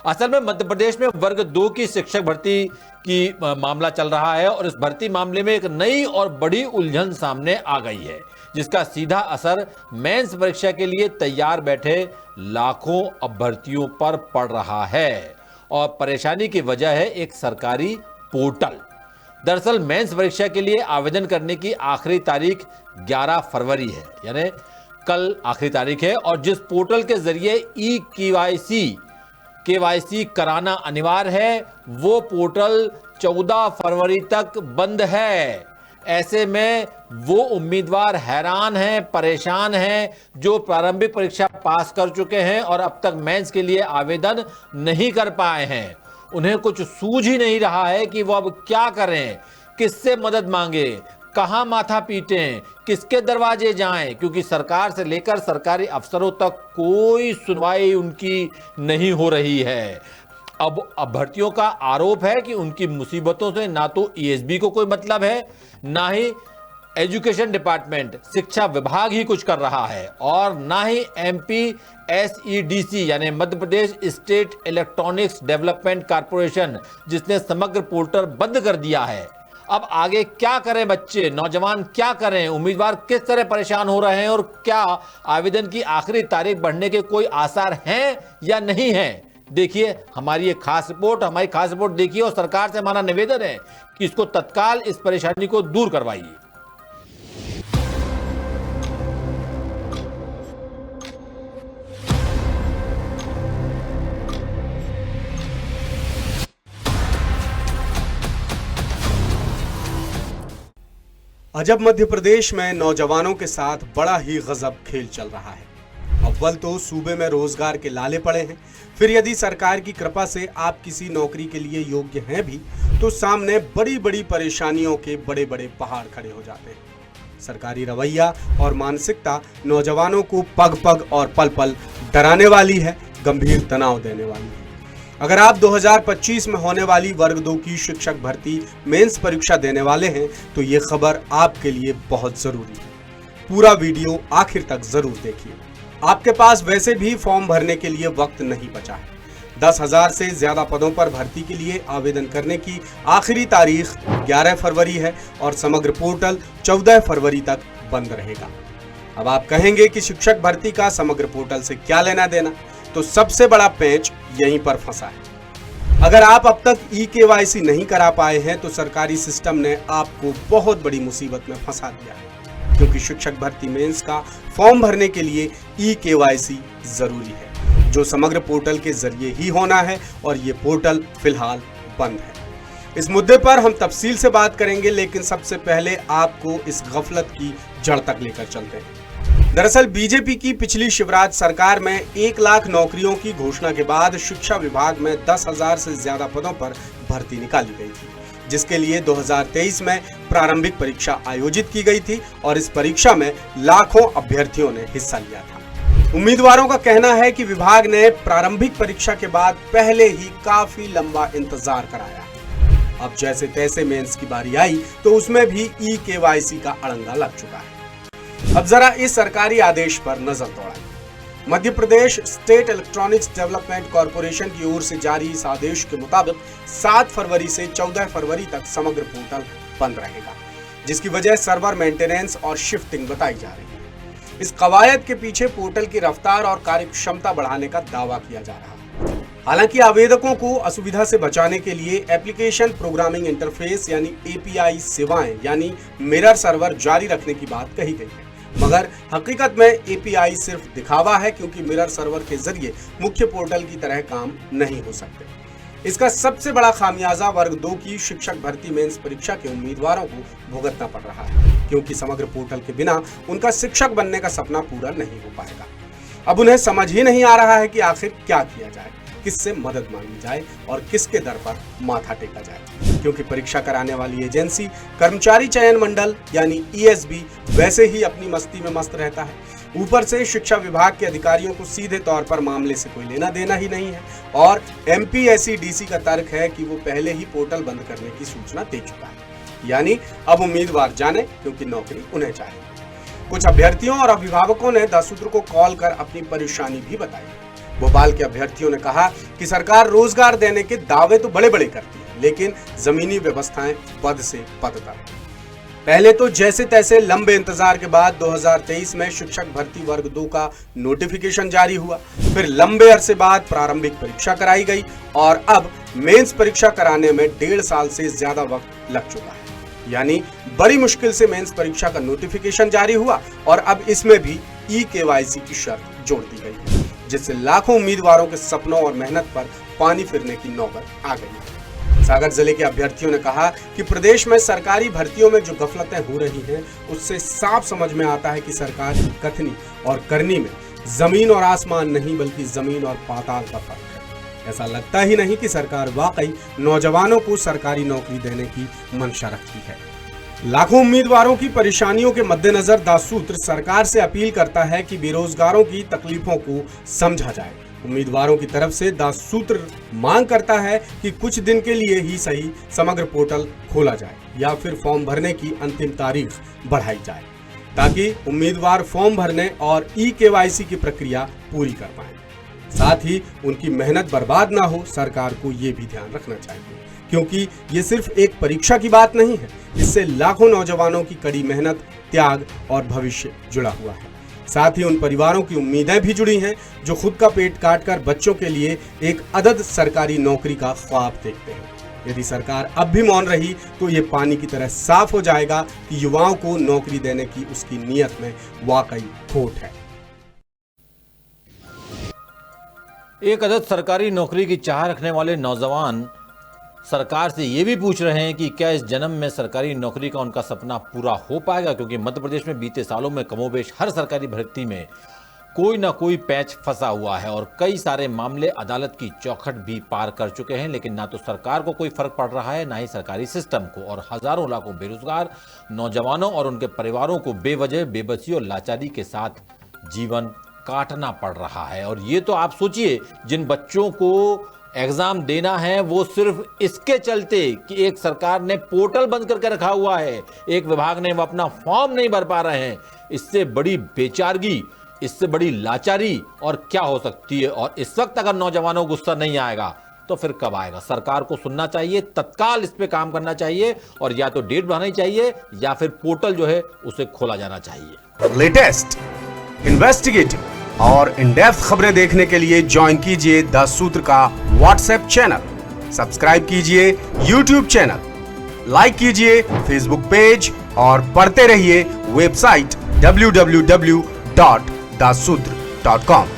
असल में मध्य प्रदेश में वर्ग 2 की शिक्षक भर्ती की मामला चल रहा है और इस भर्ती मामले में एक नई और बड़ी उलझन सामने आ गई है, जिसका सीधा असर मेंस परीक्षा के लिए तैयार बैठे लाखों अभ्यर्थियों पर पड़ रहा है। और परेशानी की वजह है एक सरकारी पोर्टल। दरअसल मेंस परीक्षा के लिए आवेदन करने की आखिरी तारीख 11 फरवरी है, यानी कल आखिरी तारीख है। और जिस पोर्टल के जरिए ई केवाईसी कराना अनिवार्य है, वो पोर्टल 14 फरवरी तक बंद है। ऐसे में वो उम्मीदवार हैरान हैं, परेशान हैं, जो प्रारंभिक परीक्षा पास कर चुके हैं और अब तक मेंस के लिए आवेदन नहीं कर पाए हैं। उन्हें कुछ सूझ ही नहीं रहा है कि वो अब क्या करें, किससे मदद मांगे, कहां माथा पीटें, किसके दरवाजे जाएं, क्योंकि सरकार से लेकर सरकारी अफसरों तक कोई सुनवाई उनकी नहीं हो रही है। अब अभ्यर्थियों का आरोप है कि उनकी मुसीबतों से ना तो ईएसबी को कोई मतलब है, ना ही एजुकेशन डिपार्टमेंट शिक्षा विभाग ही कुछ कर रहा है, और ना ही MPSEDC यानी Madhya Pradesh state electronics development corporation, जिसने समग्र पोर्टल बंद कर दिया है। अब आगे क्या करें बच्चे, नौजवान क्या करें, उम्मीदवार किस तरह परेशान हो रहे हैं, और क्या आवेदन की आखिरी तारीख बढ़ने के कोई आसार हैं या नहीं हैं? देखिए हमारी खास रिपोर्ट देखिए, और सरकार से हमारा निवेदन है कि इसको तत्काल इस परेशानी को दूर करवाइए। अजब मध्य प्रदेश में नौजवानों के साथ बड़ा ही गजब खेल चल रहा है। अव्वल तो सूबे में रोजगार के लाले पड़े हैं, फिर यदि सरकार की कृपा से आप किसी नौकरी के लिए योग्य हैं भी, तो सामने बड़ी बड़ी परेशानियों के बड़े बड़े पहाड़ खड़े हो जाते हैं। सरकारी रवैया और मानसिकता नौजवानों को पग पग और पल पल डराने वाली है, गंभीर तनाव देने वाली है। अगर आप 2025 में होने वाली वर्ग 2 की शिक्षक भर्ती मेंस परीक्षा देने वाले हैं, तो ये खबर आपके लिए बहुत जरूरी है। पूरा वीडियो आखिर तक जरूर देखिए। आपके पास वैसे भी फॉर्म भरने के लिए वक्त नहीं बचा है। 10,000 से ज्यादा पदों पर भर्ती के लिए आवेदन करने की आखिरी तारीख 11 फरवरी है और समग्र पोर्टल 14 फरवरी तक बंद रहेगा। अब आप कहेंगे कि शिक्षक भर्ती का समग्र पोर्टल से क्या लेना देना, तो सबसे बड़ा पेंच यहीं पर फंसा है। अगर आप अब तक ई-केवाईसी नहीं करा पाए हैं, तो सरकारी सिस्टम ने आपको बहुत बड़ी मुसीबत में फंसा दिया है, क्योंकि शिक्षक भर्ती मेंस का फॉर्म भरने के लिए ई-केवाईसी जरूरी है, जो समग्र पोर्टल के जरिए ही होना है, और ये पोर्टल फिलहाल बंद है। इस मुद्दे पर हम तफसील से बात करेंगे, लेकिन सबसे पहले आपको इस गफलत की जड़ तक लेकर चलते हैं। दरअसल बीजेपी की पिछली शिवराज सरकार में 1 लाख नौकरियों की घोषणा के बाद शिक्षा विभाग में 10,000 से ज्यादा पदों पर भर्ती निकाली गई थी, जिसके लिए 2023 में प्रारंभिक परीक्षा आयोजित की गई थी और इस परीक्षा में लाखों अभ्यर्थियों ने हिस्सा लिया था। उम्मीदवारों का कहना है कि विभाग ने प्रारंभिक परीक्षा के बाद पहले ही काफी लंबा इंतजार कराया। अब जैसे तैसे मेंस की बारी आई, तो उसमें भी ई-केवाईसी का अड़ंगा लग चुका है। अब जरा इस सरकारी आदेश पर नजर दौड़ाएं। Madhya Pradesh state electronics development corporation की ओर से जारी इस आदेश के मुताबिक 7 फरवरी से 14 फरवरी तक समग्र पोर्टल बंद रहेगा, जिसकी वजह सर्वर मेंटेनेंस और शिफ्टिंग बताई जा रही है। इस कवायद के पीछे पोर्टल की रफ्तार और कार्यक्षमता बढ़ाने का दावा किया जा रहा है। हालांकि आवेदकों को असुविधा से बचाने के लिए एप्लीकेशन प्रोग्रामिंग इंटरफेस यानी API सेवाएं यानी मिरर सर्वर जारी रखने की बात कही गई है, मगर हकीकत में API सिर्फ दिखावा है, क्योंकि मिरर सर्वर के जरिए मुख्य पोर्टल की तरह काम नहीं हो सकते। इसका सबसे बड़ा खामियाजा वर्ग 2 की शिक्षक भर्ती मेंस परीक्षा के उम्मीदवारों को भुगतना पड़ रहा है, क्योंकि समग्र पोर्टल के बिना उनका शिक्षक बनने का सपना पूरा नहीं हो पाएगा। अब उन्हें समझ ही नहीं आ रहा है कि आखिर क्या किया जाए, किससे मदद मांगी जाए और किसके दर पर माथा टेका जाए, क्योंकि परीक्षा कराने वाली एजेंसी कर्मचारी चयन मंडल यानी ESB वैसे ही अपनी मस्ती में मस्त रहता है। ऊपर से शिक्षा विभाग के अधिकारियों को सीधे तौर पर मामले से कोई लेना देना ही नहीं है, और MPSEDC का तर्क है कि वो पहले ही पोर्टल बंद करने की सूचना दे चुका है, यानी अब उम्मीदवार जाने, क्योंकि नौकरी उन्हें चाहिए। कुछ अभ्यर्थियों और अभिभावकों ने 10 सूत्र को कॉल कर अपनी परेशानी भी बताई। भोपाल के अभ्यर्थियों ने कहा कि सरकार रोजगार देने के दावे तो बड़े बड़े करती है, लेकिन जमीनी व्यवस्थाएं पद से पद तक। पहले तो जैसे तैसे लंबे इंतजार के बाद 2023 में शिक्षक भर्ती वर्ग 2 का नोटिफिकेशन जारी हुआ, फिर लंबे अरसे बाद प्रारंभिक परीक्षा कराई गई और अब मेंस परीक्षा कराने में 1.5 साल से ज्यादा वक्त लग चुका है। यानी बड़ी मुश्किल से मेंस परीक्षा का नोटिफिकेशन जारी हुआ और अब इसमें भी ई-केवाईसी की शर्त जोड़ दी गई है, जिससे लाखों उम्मीदवारों के सपनों और मेहनत पर पानी फिरने की नौबत आ गई है। सागर जिले के अभ्यर्थियों ने कहा कि प्रदेश में सरकारी भर्तियों में जो गफलतें हो रही हैं, उससे साफ समझ में आता है कि सरकार की कथनी और करनी में जमीन और आसमान नहीं, बल्कि जमीन और पाताल का फर्क है। ऐसा लगता ही नहीं कि सरकार वाकई नौजवानों को सरकारी नौकरी देने की मंशा रखती है। लाखों उम्मीदवारों की परेशानियों के मद्देनजर दासूत्र सरकार से अपील करता है कि बेरोजगारों की तकलीफों को समझा जाए। उम्मीदवारों की तरफ से दासूत्र मांग करता है कि कुछ दिन के लिए ही सही समग्र पोर्टल खोला जाए या फिर फॉर्म भरने की अंतिम तारीख बढ़ाई जाए, ताकि उम्मीदवार फॉर्म भरने और ई-केवाईसी की प्रक्रिया पूरी कर पाए। साथ ही उनकी मेहनत बर्बाद ना हो, सरकार को ये भी ध्यान रखना चाहिए, क्योंकि ये सिर्फ एक परीक्षा की बात नहीं है, इससे लाखों नौजवानों की कड़ी मेहनत, त्याग और भविष्य जुड़ा हुआ है। साथ ही उन परिवारों की उम्मीदें भी जुड़ी हैं जो खुद का पेट काटकर बच्चों के लिए एक अदद सरकारी नौकरी का ख्वाब देखते हैं। यदि सरकार अब भी मौन रही तो ये पानी की तरह साफ हो जाएगा कि युवाओं को नौकरी देने की उसकी नीयत में वाकई खोट है। एक अदद सरकारी नौकरी की चाह रखने वाले नौजवान सरकार से ये भी पूछ रहे हैं कि क्या इस जन्म में सरकारी नौकरी का उनका सपना पूरा हो पाएगा, क्योंकि मध्य प्रदेश में बीते सालों में कमोबेश हर सरकारी भर्ती में कोई ना कोई पैच फंसा हुआ है और कई सारे मामले अदालत की चौखट भी पार कर चुके हैं, लेकिन ना तो सरकार को कोई फर्क पड़ रहा है, ना ही सरकारी सिस्टम को, और हजारों लाखों बेरोजगार नौजवानों और उनके परिवारों को बेवजह बेबसी और लाचारी के साथ जीवन काटना पड़ रहा है। और ये तो आप सोचिए, जिन बच्चों को एग्जाम देना है वो सिर्फ इसके चलते कि एक सरकार ने पोर्टल बंद करके रखा हुआ है, एक विभाग ने वो अपना फॉर्म नहीं भर पा रहे हैं, इससे बड़ी बेचारगी, इससे बड़ी लाचारी और क्या हो सकती है। और इस वक्त अगर नौजवानों को गुस्सा नहीं आएगा तो फिर कब आएगा। सरकार को सुनना चाहिए, तत्काल इस पे काम करना चाहिए और या तो डेट बढ़ानी चाहिए या फिर पोर्टल जो है उसे खोला जाना चाहिए। लेटेस्ट, इन्वेस्टिगेटिव और इन डेप्थ खबरें देखने के लिए ज्वाइन कीजिए द सूत्र का व्हाट्सएप चैनल, सब्सक्राइब कीजिए यूट्यूब चैनल, लाइक कीजिए फेसबुक पेज और पढ़ते रहिए वेबसाइट www.dasudr.com।